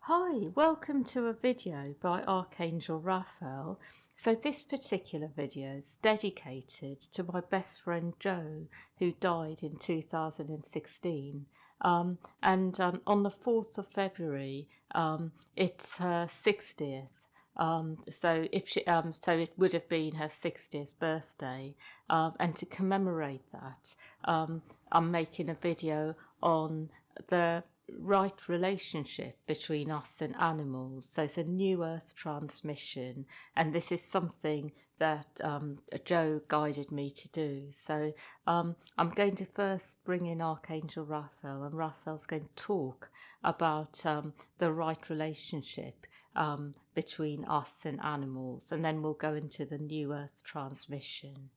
Hi, welcome to a video by Archangel Raphael. So this particular video is dedicated to my best friend Jo, who died in 2016. On the 4th of February, it's her 60th. So it would have been her 60th birthday, and to commemorate that, I'm making a video on the right relationship between us and animals. So it's a new earth transmission, and this is something that Jo guided me to do. So I'm going to first bring in Archangel Raphael, and Raphael's going to talk about the right relationship between us and animals, and then we'll go into the new earth transmission.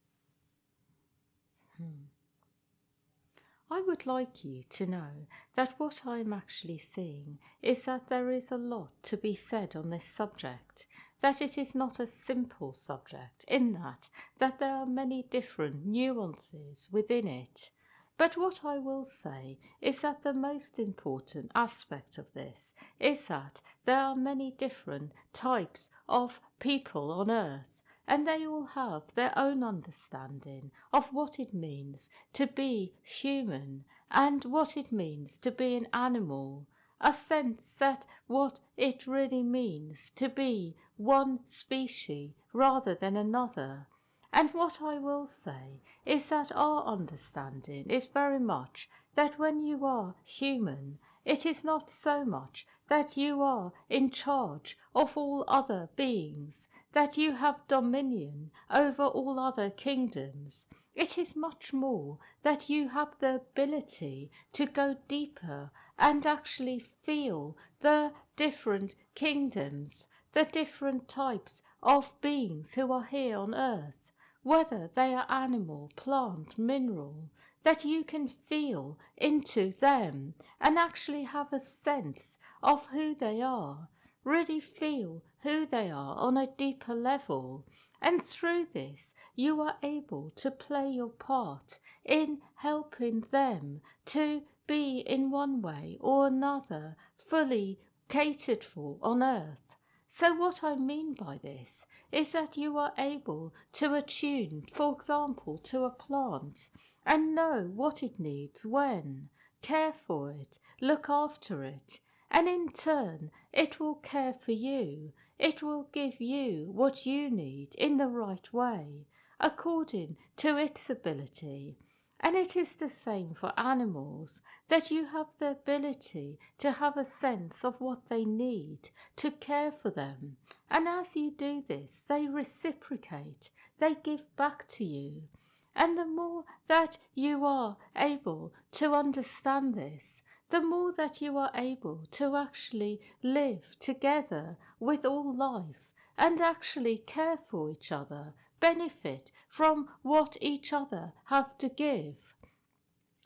I would like you to know that what I'm actually seeing is that there is a lot to be said on this subject, that it is not a simple subject in that there are many different nuances within it. But what I will say is that the most important aspect of this is that there are many different types of people on earth, and they all have their own understanding of what it means to be human and what it means to be an animal, a sense that what it really means to be one species rather than another. And what I will say is that our understanding is very much that when you are human, it is not so much that you are in charge of all other beings, that you have dominion over all other kingdoms. It is much more that you have the ability to go deeper and actually feel the different kingdoms, the different types of beings who are here on earth, whether they are animal, plant, mineral, that you can feel into them and actually have a sense of who they are, really feel who they are on a deeper level. And through this, you are able to play your part in helping them to be in one way or another fully catered for on earth. So what I mean by this is that you are able to attune, for example, to a plant and know what it needs when, care for it, look after it, and in turn it will care for you. It will give you what you need in the right way, according to its ability. And it is the same for animals, that you have the ability to have a sense of what they need, to care for them. And as you do this, they reciprocate, they give back to you. And the more that you are able to understand this, the more that you are able to actually live together with all life and actually care for each other, benefit from what each other have to give.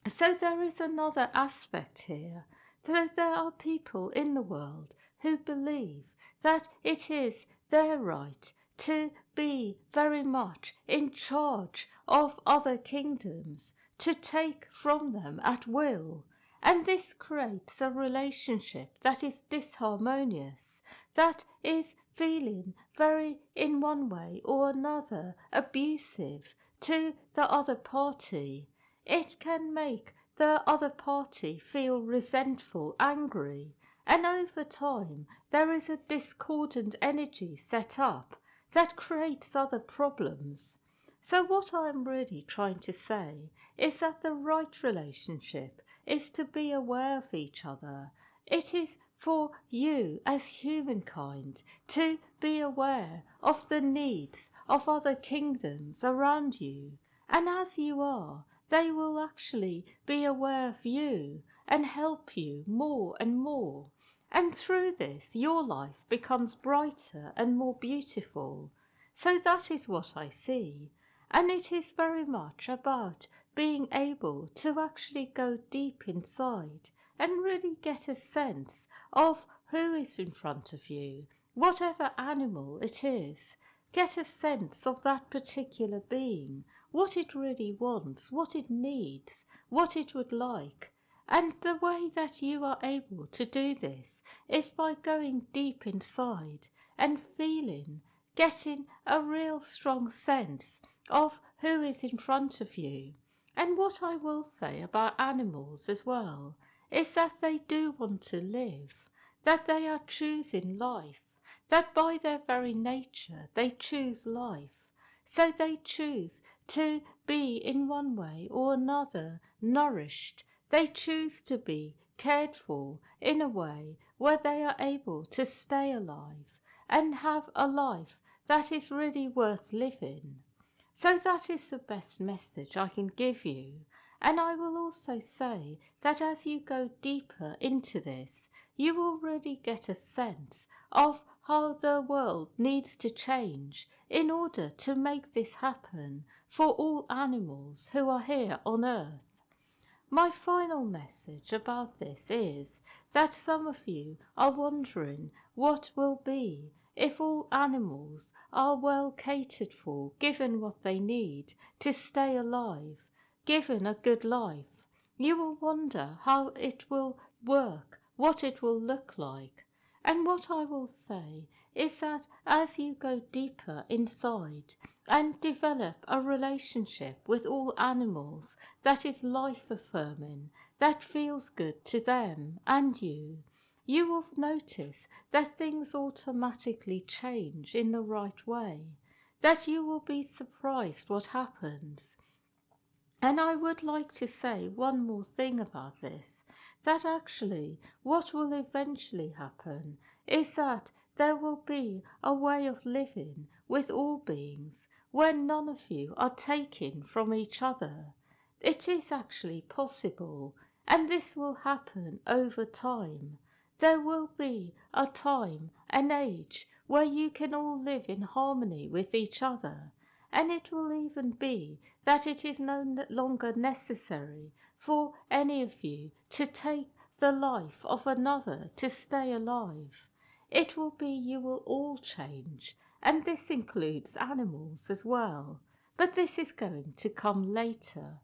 So there is another aspect here. There are people in the world who believe that it is their right to be very much in charge of other kingdoms, to take from them at will. And this creates a relationship that is disharmonious, that is feeling very, in one way or another, abusive to the other party. It can make the other party feel resentful, angry, and over time there is a discordant energy set up that creates other problems. So what I'm really trying to say is that the right relationship is to be aware of each other. It is for you as humankind to be aware of the needs of other kingdoms around you. And as you are, they will actually be aware of you and help you more and more. And through this, your life becomes brighter and more beautiful. So that is what I see. And it is very much about being able to actually go deep inside and really get a sense of who is in front of you, whatever animal it is. Get a sense of that particular being, what it really wants, what it needs, what it would like. And the way that you are able to do this is by going deep inside and feeling, getting a real strong sense of who is in front of you. And what I will say about animals as well is that they do want to live, that they are choosing life, that by their very nature they choose life. So they choose to be in one way or another nourished. They choose to be cared for in a way where they are able to stay alive and have a life that is really worth living. So that is the best message I can give you. And I will also say that as you go deeper into this, you will really get a sense of how the world needs to change in order to make this happen for all animals who are here on earth. My final message about this is that some of you are wondering what will be if all animals are well catered for, given what they need to stay alive, given a good life. You will wonder how it will work, what it will look like. And what I will say is that as you go deeper inside and develop a relationship with all animals that is life affirming, that feels good to them and you will notice that things automatically change in the right way, that you will be surprised what happens. And I would like to say one more thing about this, that actually what will eventually happen is that there will be a way of living with all beings where none of you are taken from each other. It is actually possible, and this will happen over time. There will be a time, an age, where you can all live in harmony with each other. And it will even be that it is no longer necessary for any of you to take the life of another to stay alive. It will be you will all change, and this includes animals as well. But this is going to come later.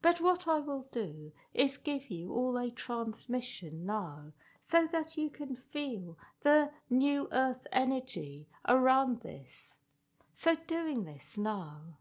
But what I will do is give you all a transmission now, so that you can feel the new earth energy around this. So doing this now.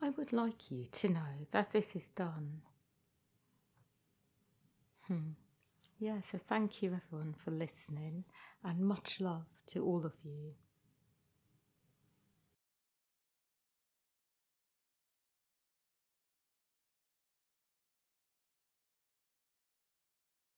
I would like you to know that this is done. Yeah, so thank you everyone for listening, and much love to all of you.